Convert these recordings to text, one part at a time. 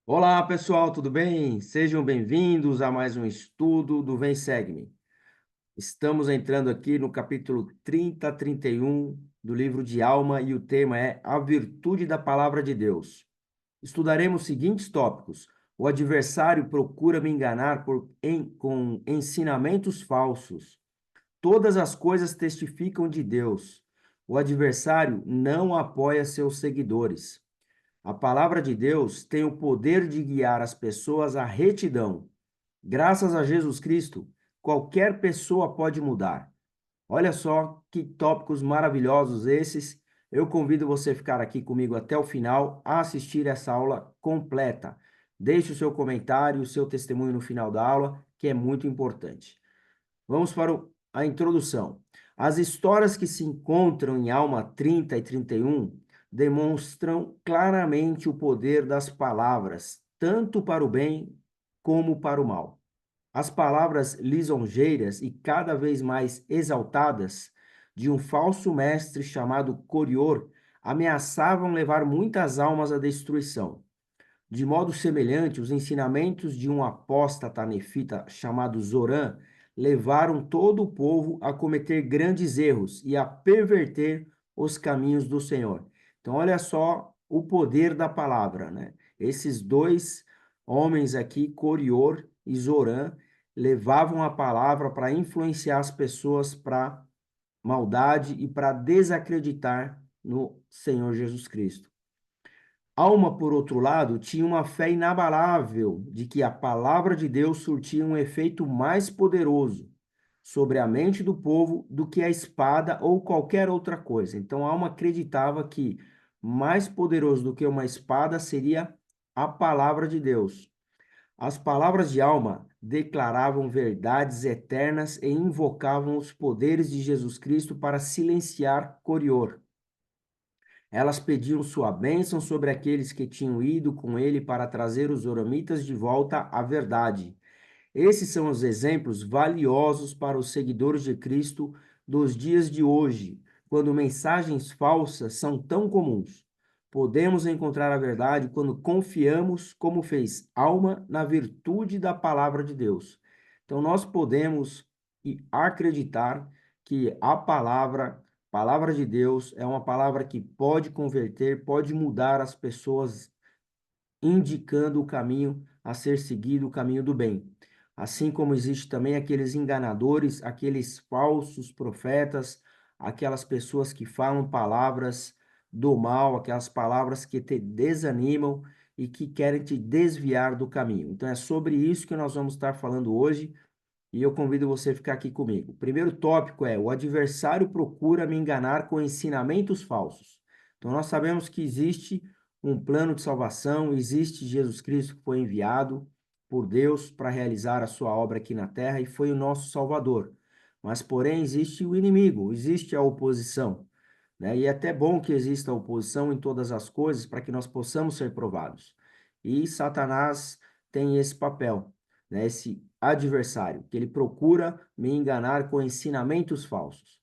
Olá, pessoal, tudo bem? Sejam bem-vindos a mais um estudo do Vem Segue-me. Estamos entrando aqui no capítulo 30 a 31 do livro de Alma e o tema é A Virtude da Palavra de Deus. Estudaremos os seguintes tópicos. O adversário procura me enganar com ensinamentos falsos. Todas as coisas testificam de Deus. O adversário não apoia seus seguidores. A palavra de Deus tem o poder de guiar as pessoas à retidão. Graças a Jesus Cristo, qualquer pessoa pode mudar. Olha só que tópicos maravilhosos esses. Eu convido você a ficar aqui comigo até o final, a assistir essa aula completa. Deixe o seu comentário, o seu testemunho no final da aula, que é muito importante. Vamos para a introdução. As histórias que se encontram em Alma 30 e 31 demonstram claramente o poder das palavras, tanto para o bem como para o mal. As palavras lisonjeiras e cada vez mais exaltadas de um falso mestre chamado Corior ameaçavam levar muitas almas à destruição. De modo semelhante, os ensinamentos de um apóstata nefita chamado Zorã levaram todo o povo a cometer grandes erros e a perverter os caminhos do Senhor. Então, olha só o poder da palavra, né? Esses dois homens aqui, Corior e Zorã, levavam a palavra para influenciar as pessoas para maldade e para desacreditar no Senhor Jesus Cristo. Alma, por outro lado, tinha uma fé inabalável de que a palavra de Deus surtia um efeito mais poderoso sobre a mente do povo do que a espada ou qualquer outra coisa. Então, Alma acreditava que mais poderoso do que uma espada seria a palavra de Deus. As palavras de Alma declaravam verdades eternas e invocavam os poderes de Jesus Cristo para silenciar Corior. Elas pediam sua bênção sobre aqueles que tinham ido com ele para trazer os oramitas de volta à verdade. Esses são os exemplos valiosos para os seguidores de Cristo dos dias de hoje, quando mensagens falsas são tão comuns. Podemos encontrar a verdade quando confiamos, como fez Alma, na virtude da palavra de Deus. Então, nós podemos acreditar que a palavra de Deus, é uma palavra que pode converter, pode mudar as pessoas, indicando o caminho a ser seguido, o caminho do bem. Assim como existe também aqueles enganadores, aqueles falsos profetas, aquelas pessoas que falam palavras do mal, aquelas palavras que te desanimam e que querem te desviar do caminho. Então é sobre isso que nós vamos estar falando hoje e eu convido você a ficar aqui comigo. O primeiro tópico é: o adversário procura me enganar com ensinamentos falsos. Então, nós sabemos que existe um plano de salvação, existe Jesus Cristo que foi enviado por Deus para realizar a sua obra aqui na terra e foi o nosso Salvador. Mas, porém, existe o inimigo, existe a oposição, né? E é até bom que exista oposição em todas as coisas para que nós possamos ser provados. E Satanás tem esse papel, né? Esse adversário, que ele procura me enganar com ensinamentos falsos.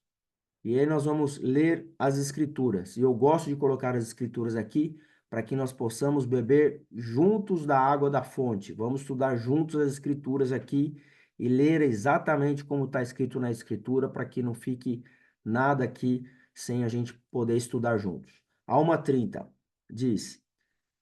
E aí nós vamos ler as escrituras. E eu gosto de colocar as escrituras aqui para que nós possamos beber juntos da água da fonte. Vamos estudar juntos as escrituras aqui e ler exatamente como está escrito na escritura, para que não fique nada aqui sem a gente poder estudar juntos. Alma 30 diz: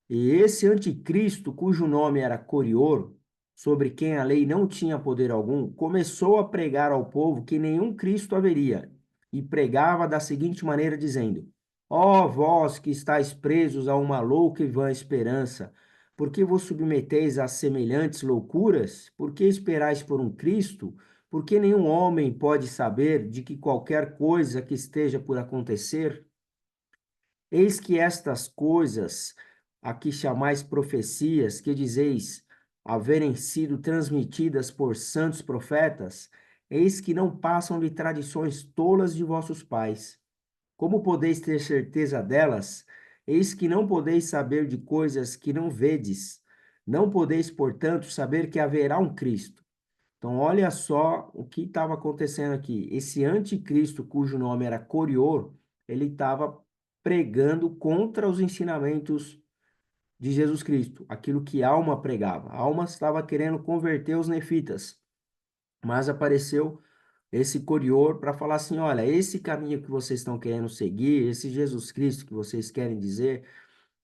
E esse anticristo, cujo nome era Corior, sobre quem a lei não tinha poder algum, começou a pregar ao povo que nenhum Cristo haveria, e pregava da seguinte maneira, dizendo: Ó vós que estáis presos a uma louca e vã esperança, por que vos submeteis a semelhantes loucuras? Por que esperais por um Cristo? Porque nenhum homem pode saber de que qualquer coisa que esteja por acontecer? Eis que estas coisas, a que chamais profecias, que dizeis haverem sido transmitidas por santos profetas, eis que não passam de tradições tolas de vossos pais. Como podeis ter certeza delas? Eis que não podeis saber de coisas que não vedes. Não podeis, portanto, saber que haverá um Cristo. Então, olha só o que estava acontecendo aqui. Esse anticristo, cujo nome era Corior, ele estava pregando contra os ensinamentos de Jesus Cristo, aquilo que Alma pregava. Alma estava querendo converter os nefitas, mas apareceu esse Corior para falar assim: olha, esse caminho que vocês estão querendo seguir, esse Jesus Cristo que vocês querem dizer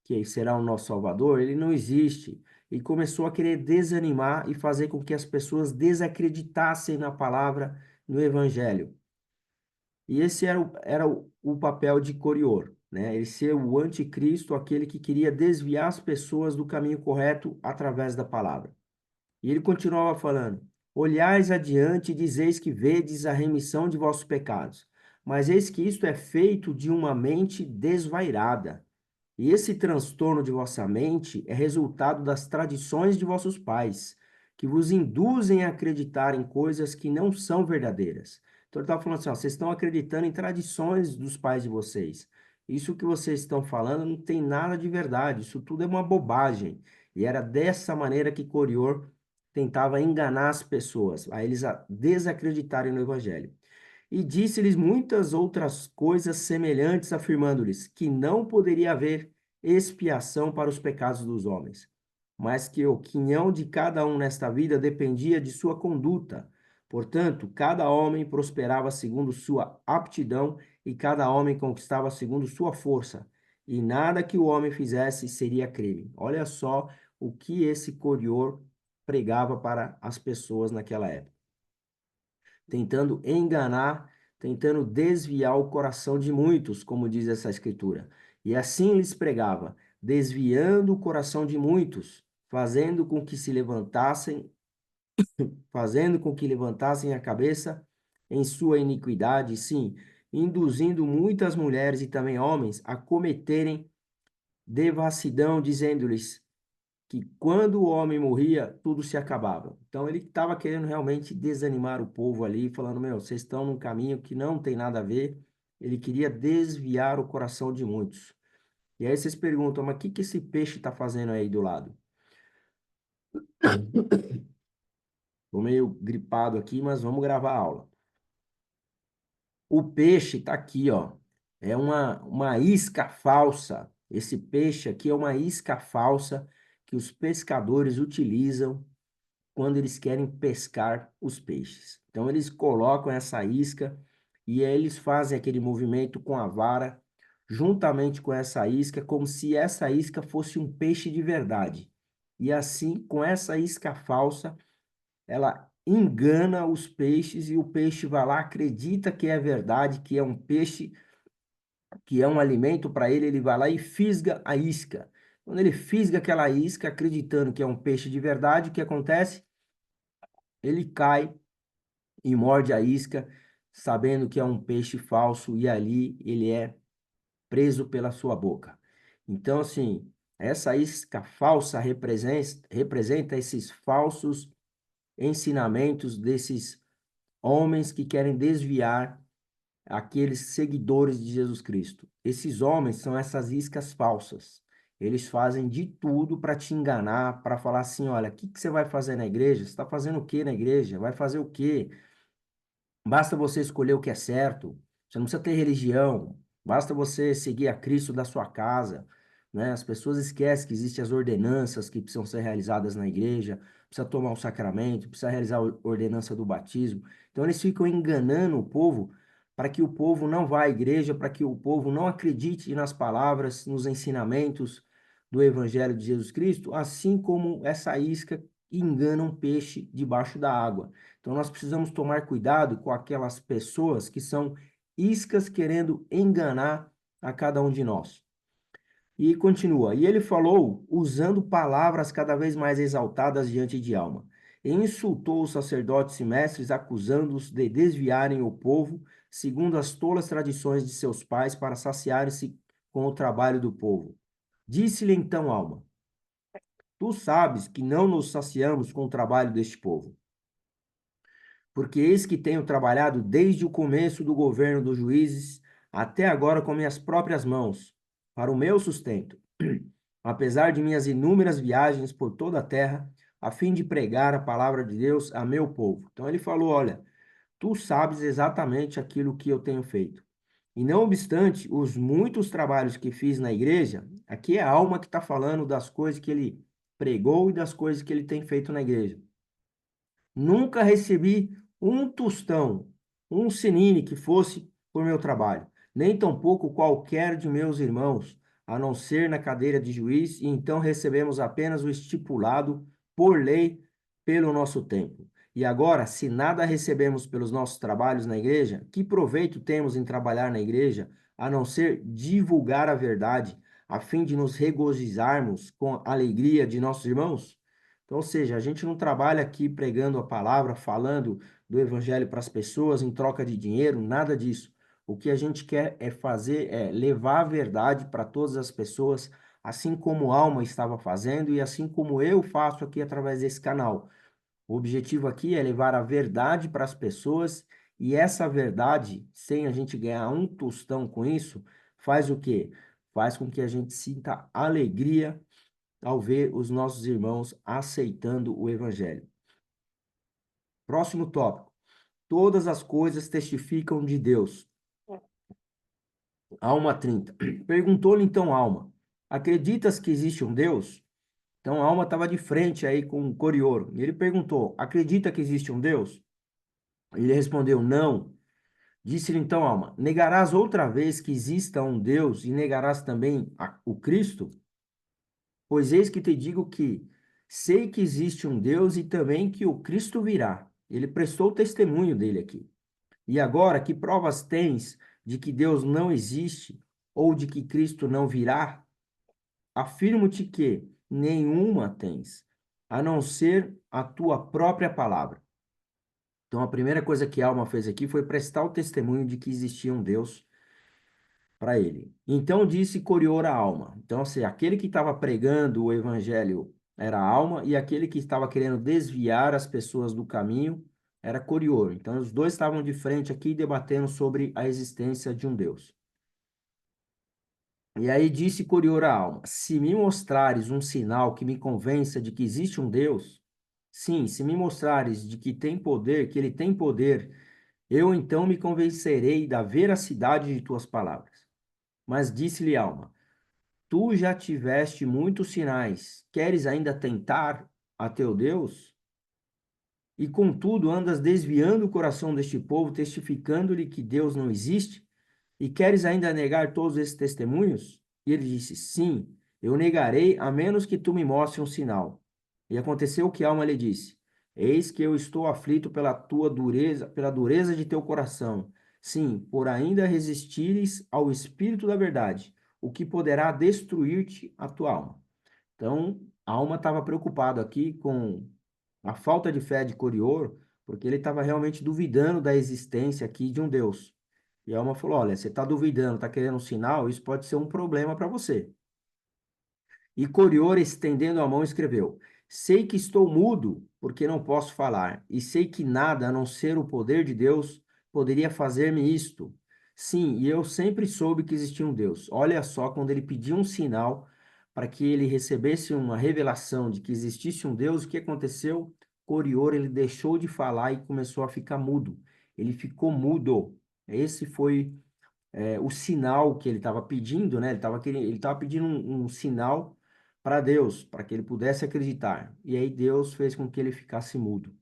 que será o nosso Salvador, ele não existe. E começou a querer desanimar e fazer com que as pessoas desacreditassem na palavra, no Evangelho. E esse era o papel de Corior, né? Ele ser o anticristo, aquele que queria desviar as pessoas do caminho correto através da palavra. E ele continuava falando: olhais adiante e dizeis que vedes a remissão de vossos pecados. Mas eis que isto é feito de uma mente desvairada. E esse transtorno de vossa mente é resultado das tradições de vossos pais, que vos induzem a acreditar em coisas que não são verdadeiras. Então ele estava falando assim: ó, vocês estão acreditando em tradições dos pais de vocês. Isso que vocês estão falando não tem nada de verdade, isso tudo é uma bobagem. E era dessa maneira que Corior tentava enganar as pessoas, a eles desacreditarem no Evangelho. E disse-lhes muitas outras coisas semelhantes, afirmando-lhes que não poderia haver expiação para os pecados dos homens, mas que o quinhão de cada um nesta vida dependia de sua conduta. Portanto, cada homem prosperava segundo sua aptidão e cada homem conquistava segundo sua força. E nada que o homem fizesse seria crime. Olha só o que esse Corior pregava para as pessoas naquela época, tentando enganar, tentando desviar o coração de muitos, como diz essa escritura. E assim lhes pregava, desviando o coração de muitos, fazendo com que levantassem a cabeça em sua iniquidade, sim, induzindo muitas mulheres e também homens a cometerem devassidão, dizendo-lhes que quando o homem morria, tudo se acabava. Então ele estava querendo realmente desanimar o povo ali, falando: meu, vocês estão num caminho que não tem nada a ver. Ele queria desviar o coração de muitos. E aí vocês perguntam: mas o que que esse peixe está fazendo aí do lado? Estou meio gripado aqui, mas vamos gravar a aula. O peixe está aqui, ó. É uma isca falsa. Esse peixe aqui é uma isca falsa que os pescadores utilizam quando eles querem pescar os peixes. Então, eles colocam essa isca e aí eles fazem aquele movimento com a vara, juntamente com essa isca, como se essa isca fosse um peixe de verdade. E assim, com essa isca falsa, ela engana os peixes e o peixe vai lá, acredita que é verdade, que é um peixe, que é um alimento para ele, ele vai lá e fisga a isca. Quando ele fisga aquela isca, acreditando que é um peixe de verdade, o que acontece? Ele cai e morde a isca, sabendo que é um peixe falso, e ali ele é preso pela sua boca. Então, assim, essa isca falsa representa esses falsos ensinamentos desses homens que querem desviar aqueles seguidores de Jesus Cristo. Esses homens são essas iscas falsas. Eles fazem de tudo para te enganar, para falar assim: olha, o que que você vai fazer na igreja? Você está fazendo o que na igreja? Vai fazer o quê? Basta você escolher o que é certo. Você não precisa ter religião. Basta você seguir a Cristo da sua casa, né? As pessoas esquecem que existem as ordenanças que precisam ser realizadas na igreja, precisa tomar o sacramento, precisa realizar a ordenança do batismo. Então eles ficam enganando o povo para que o povo não vá à igreja, para que o povo não acredite nas palavras, nos ensinamentos do Evangelho de Jesus Cristo, assim como essa isca engana um peixe debaixo da água. Então, nós precisamos tomar cuidado com aquelas pessoas que são iscas querendo enganar a cada um de nós. E continua: e ele falou usando palavras cada vez mais exaltadas diante de Alma. E insultou os sacerdotes e mestres, acusando-os de desviarem o povo, segundo as tolas tradições de seus pais, para saciarem-se com o trabalho do povo. Disse-lhe então Alma: tu sabes que não nos saciamos com o trabalho deste povo, porque eis que tenho trabalhado desde o começo do governo dos juízes até agora com minhas próprias mãos, para o meu sustento, apesar de minhas inúmeras viagens por toda a terra, a fim de pregar a palavra de Deus a meu povo. Então ele falou: olha, tu sabes exatamente aquilo que eu tenho feito. E não obstante os muitos trabalhos que fiz na igreja, Aqui é a alma que está falando das coisas que ele pregou e das coisas que ele tem feito na igreja. Nunca recebi um tostão, um senine que fosse por meu trabalho, nem tampouco qualquer de meus irmãos, a não ser na cadeira de juiz, e então recebemos apenas o estipulado por lei pelo nosso tempo. E agora, se nada recebemos pelos nossos trabalhos na igreja, que proveito temos em trabalhar na igreja, a não ser divulgar a verdade, a fim de nos regozijarmos com a alegria de nossos irmãos? Então, ou seja, a gente não trabalha aqui pregando a palavra, falando do evangelho para as pessoas em troca de dinheiro, nada disso. O que a gente quer é fazer, é levar a verdade para todas as pessoas, assim como Alma estava fazendo e assim como eu faço aqui através desse canal. O objetivo aqui é levar a verdade para as pessoas e essa verdade, sem a gente ganhar um tostão com isso, faz o quê? Faz com que a gente sinta alegria ao ver os nossos irmãos aceitando o evangelho. Próximo tópico. Todas as coisas testificam de Deus. Alma 30. Perguntou-lhe então Alma: acreditas que existe um Deus? Então a Alma estava de frente aí com o Corioro. E ele perguntou: acredita que existe um Deus? Ele respondeu: não. Disse-lhe então Alma: negarás outra vez que exista um Deus e negarás também o Cristo? Pois eis que te digo que sei que existe um Deus e também que o Cristo virá. Ele prestou testemunho dele aqui. E agora, que provas tens de que Deus não existe ou de que Cristo não virá? Afirmo-te que nenhuma tens, a não ser a tua própria palavra. Então, a primeira coisa que a alma fez aqui foi prestar o testemunho de que existia um Deus para ele. Então disse Corior a alma. Então, assim, aquele que estava pregando o evangelho era a alma e aquele que estava querendo desviar as pessoas do caminho era Corior. Então, os dois estavam de frente aqui debatendo sobre a existência de um Deus. E aí disse Corior à alma: se me mostrares um sinal que me convença de que existe um Deus, sim, se me mostrares de que tem poder, que ele tem poder, eu então me convencerei da veracidade de tuas palavras. Mas disse-lhe a alma: tu já tiveste muitos sinais, queres ainda tentar a teu Deus? E contudo andas desviando o coração deste povo, testificando-lhe que Deus não existe? E queres ainda negar todos esses testemunhos? E ele disse: sim, eu negarei, a menos que tu me mostre um sinal. E aconteceu que a alma lhe disse: eis que eu estou aflito pela tua dureza, pela dureza de teu coração. Sim, por ainda resistires ao espírito da verdade, o que poderá destruir-te a tua alma. Então, a alma estava preocupada aqui com a falta de fé de Corior, porque ele estava realmente duvidando da existência aqui de um Deus. E a alma falou: olha, você está duvidando, está querendo um sinal, isso pode ser um problema para você. E Corior, estendendo a mão, escreveu: sei que estou mudo, porque não posso falar, e sei que nada, a não ser o poder de Deus, poderia fazer-me isto. Sim, e eu sempre soube que existia um Deus. Olha só, quando ele pediu um sinal para que ele recebesse uma revelação de que existisse um Deus, o que aconteceu? Corior, ele deixou de falar e começou a ficar mudo. Ele ficou mudo. Esse foi o sinal que ele estava pedindo, né? Ele estava pedindo um sinal para Deus, para que ele pudesse acreditar. E aí Deus fez com que ele ficasse mudo.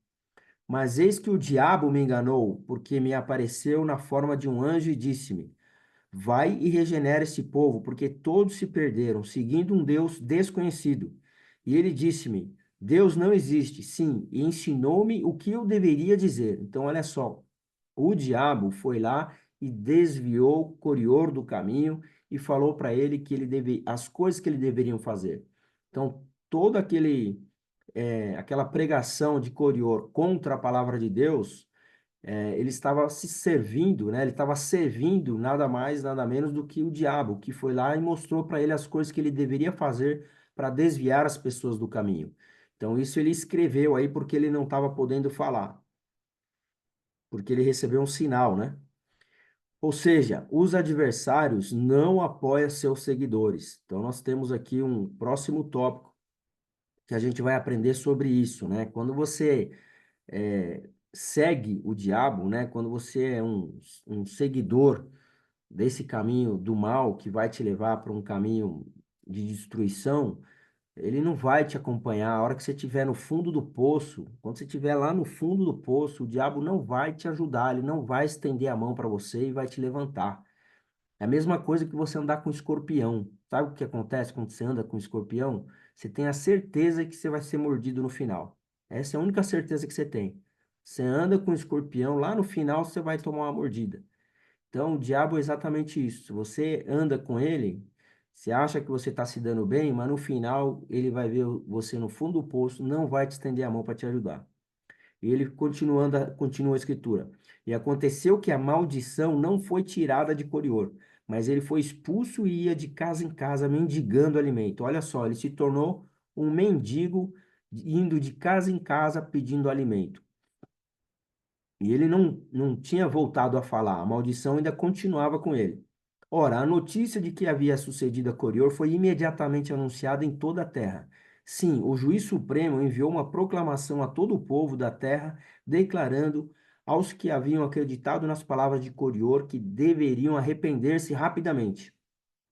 Mas eis que o diabo me enganou, porque me apareceu na forma de um anjo e disse-me: vai e regenera esse povo, porque todos se perderam, seguindo um Deus desconhecido. E ele disse-me: Deus não existe, sim, e ensinou-me o que eu deveria dizer. Então, olha só, o diabo foi lá e desviou Corior do caminho e falou para ele que as coisas que ele deveriam fazer. Então, todo aquela pregação de Corior contra a palavra de Deus, ele estava se servindo, né? Ele estava servindo nada mais, nada menos do que o diabo, que foi lá e mostrou para ele as coisas que ele deveria fazer para desviar as pessoas do caminho. Então, isso ele escreveu aí porque ele não estava podendo falar, porque ele recebeu um sinal, né? Ou seja, os adversários não apoiam seus seguidores. Então, nós temos aqui um próximo tópico que a gente vai aprender sobre isso, né? Quando você segue o diabo, né? Quando você é um seguidor desse caminho do mal que vai te levar para um caminho de destruição, ele não vai te acompanhar. A hora que você estiver no fundo do poço, quando você estiver lá no fundo do poço, o diabo não vai te ajudar, ele não vai estender a mão para você e vai te levantar. É a mesma coisa que você andar com escorpião. Sabe o que acontece quando você anda com escorpião? Você tem a certeza que você vai ser mordido no final. Essa é a única certeza que você tem. Você anda com escorpião, lá no final você vai tomar uma mordida. Então, o diabo é exatamente isso. Você anda com ele, você acha que você está se dando bem, mas no final ele vai ver você no fundo do poço, não vai te estender a mão para te ajudar. E ele continua a escritura. E aconteceu que a maldição não foi tirada de Corior, mas ele foi expulso e ia de casa em casa mendigando alimento. Olha só, ele se tornou um mendigo indo de casa em casa pedindo alimento. E ele não tinha voltado a falar, a maldição ainda continuava com ele. Ora, a notícia de que havia sucedido a Corior foi imediatamente anunciada em toda a terra. Sim, o juiz supremo enviou uma proclamação a todo o povo da terra, declarando aos que haviam acreditado nas palavras de Corior que deveriam arrepender-se rapidamente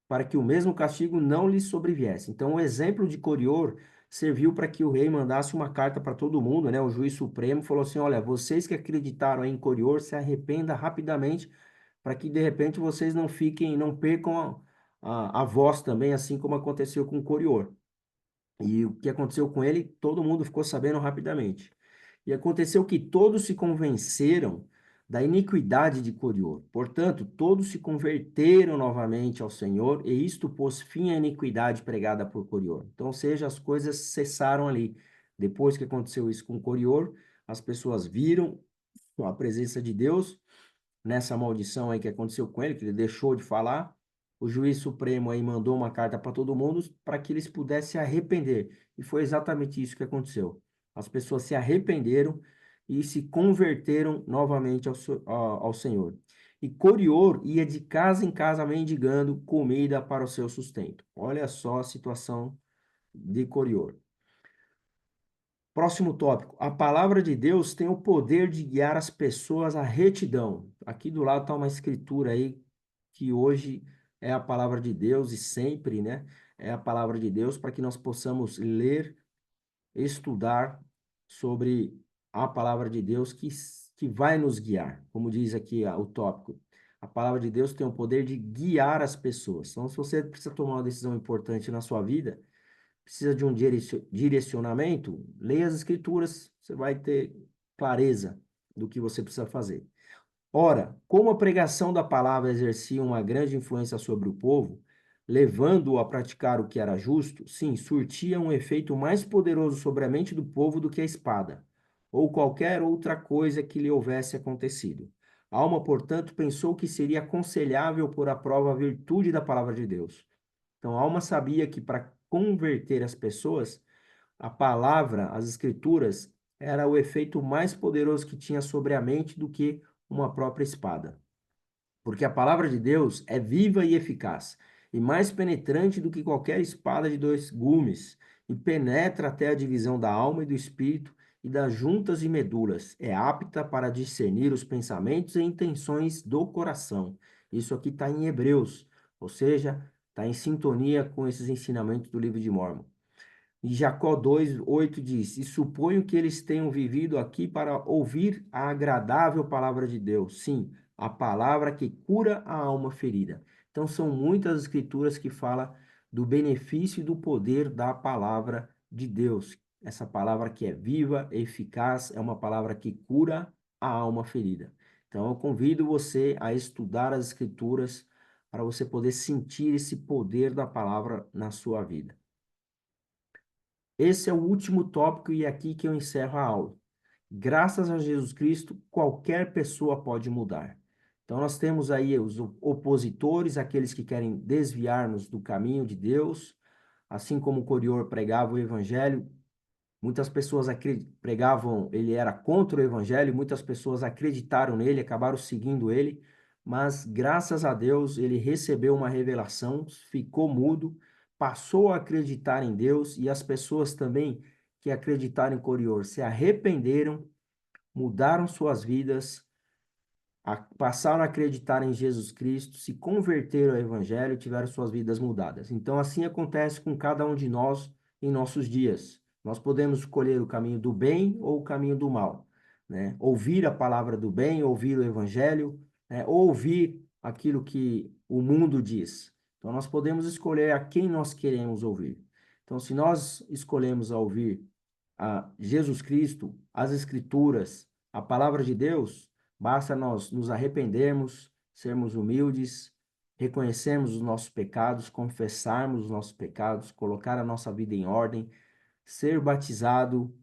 para que o mesmo castigo não lhe sobreviesse. Então, o exemplo de Corior serviu para que o rei mandasse uma carta para todo mundo, né? O juiz supremo falou assim: olha, vocês que acreditaram em Corior, se arrependa rapidamente, para que de repente vocês não fiquem, não percam a voz também, assim como aconteceu com Corior. E o que aconteceu com ele, todo mundo ficou sabendo rapidamente. E aconteceu que todos se convenceram da iniquidade de Corior. Portanto, todos se converteram novamente ao Senhor, e isto pôs fim à iniquidade pregada por Corior. Então, ou seja, as coisas cessaram ali. Depois que aconteceu isso com Corior, as pessoas viram a presença de Deus nessa maldição aí que aconteceu com ele, que ele deixou de falar. O juiz supremo aí mandou uma carta para todo mundo para que eles pudessem se arrepender. E foi exatamente isso que aconteceu. As pessoas se arrependeram e se converteram novamente ao Senhor. E Corior ia de casa em casa mendigando comida para o seu sustento. Olha só a situação de Corior. Próximo tópico. A palavra de Deus tem o poder de guiar as pessoas à retidão. Aqui do lado está uma escritura aí que hoje é a palavra de Deus e sempre, né? É a palavra de Deus para que nós possamos ler, estudar sobre a palavra de Deus que vai nos guiar. Como diz aqui o tópico. A palavra de Deus tem o poder de guiar as pessoas. Então, se você precisa tomar uma decisão importante na sua vida, precisa de um direcionamento, leia as escrituras, você vai ter clareza do que você precisa fazer. Ora, como a pregação da palavra exercia uma grande influência sobre o povo, levando-o a praticar o que era justo, sim, surtia um efeito mais poderoso sobre a mente do povo do que a espada, ou qualquer outra coisa que lhe houvesse acontecido. A alma, portanto, pensou que seria aconselhável pôr à prova a virtude da palavra de Deus. Então, a alma sabia que para converter as pessoas, a palavra, as escrituras, era o efeito mais poderoso que tinha sobre a mente do que uma própria espada. Porque a palavra de Deus é viva e eficaz, e mais penetrante do que qualquer espada de dois gumes, e penetra até a divisão da alma e do espírito e das juntas e medulas. É apta para discernir os pensamentos e intenções do coração. Isso aqui está em Hebreus, ou seja, está em sintonia com esses ensinamentos do livro de Mórmon. E Jacó 2:8 diz: E suponho que eles tenham vivido aqui para ouvir a agradável palavra de Deus. Sim, a palavra que cura a alma ferida. Então, são muitas escrituras que falam do benefício e do poder da palavra de Deus. Essa palavra que é viva, eficaz, é uma palavra que cura a alma ferida. Então, eu convido você a estudar as escrituras para você poder sentir esse poder da palavra na sua vida. Esse é o último tópico e é aqui que eu encerro a aula. Graças a Jesus Cristo, qualquer pessoa pode mudar. Então, nós temos aí os opositores, aqueles que querem desviar-nos do caminho de Deus, assim como Corior pregava o evangelho. Muitas pessoas pregavam, ele era contra o evangelho, muitas pessoas acreditaram nele, acabaram seguindo ele, mas graças a Deus ele recebeu uma revelação, ficou mudo, passou a acreditar em Deus e as pessoas também que acreditaram em Corior se arrependeram, mudaram suas vidas passaram a acreditar em Jesus Cristo, se converteram ao Evangelho e tiveram suas vidas mudadas. Então, assim acontece com cada um de nós em nossos dias. Nós podemos escolher o caminho do bem ou o caminho do mal, né? Ouvir a palavra do bem, ouvir o Evangelho, né? Ou ouvir aquilo que o mundo diz. Então, nós podemos escolher a quem nós queremos ouvir. Então, se nós escolhemos a ouvir a Jesus Cristo, as Escrituras, a palavra de Deus, basta nós nos arrependermos, sermos humildes, reconhecermos os nossos pecados, confessarmos os nossos pecados, colocar a nossa vida em ordem, ser batizado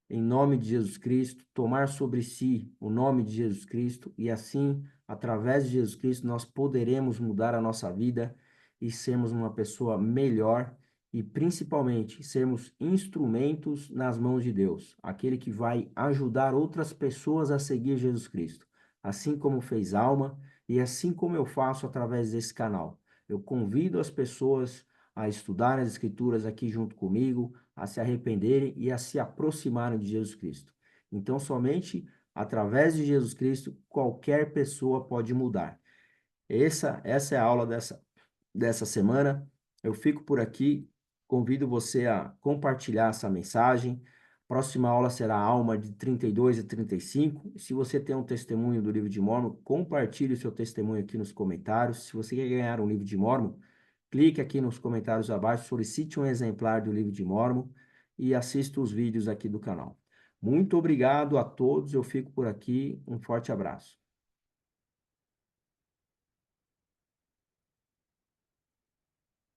em nome de Jesus Cristo, tomar sobre si o nome de Jesus Cristo e assim, através de Jesus Cristo, nós poderemos mudar a nossa vida e sermos uma pessoa melhor e principalmente sermos instrumentos nas mãos de Deus, aquele que vai ajudar outras pessoas a seguir Jesus Cristo, assim como fez Alma e assim como eu faço através desse canal. Eu convido as pessoas a estudar as Escrituras aqui junto comigo, a se arrependerem e a se aproximarem de Jesus Cristo. Então, somente através de Jesus Cristo, qualquer pessoa pode mudar. Essa é a aula dessa semana. Eu fico por aqui. Convido você a compartilhar essa mensagem. Próxima aula será a alma de 32 e 35. Se você tem um testemunho do livro de Mórmon, compartilhe o seu testemunho aqui nos comentários. Se você quer ganhar um livro de Mórmon, clique aqui nos comentários abaixo, solicite um exemplar do livro de Mórmon e assista os vídeos aqui do canal. Muito obrigado a todos. Eu fico por aqui. Um forte abraço.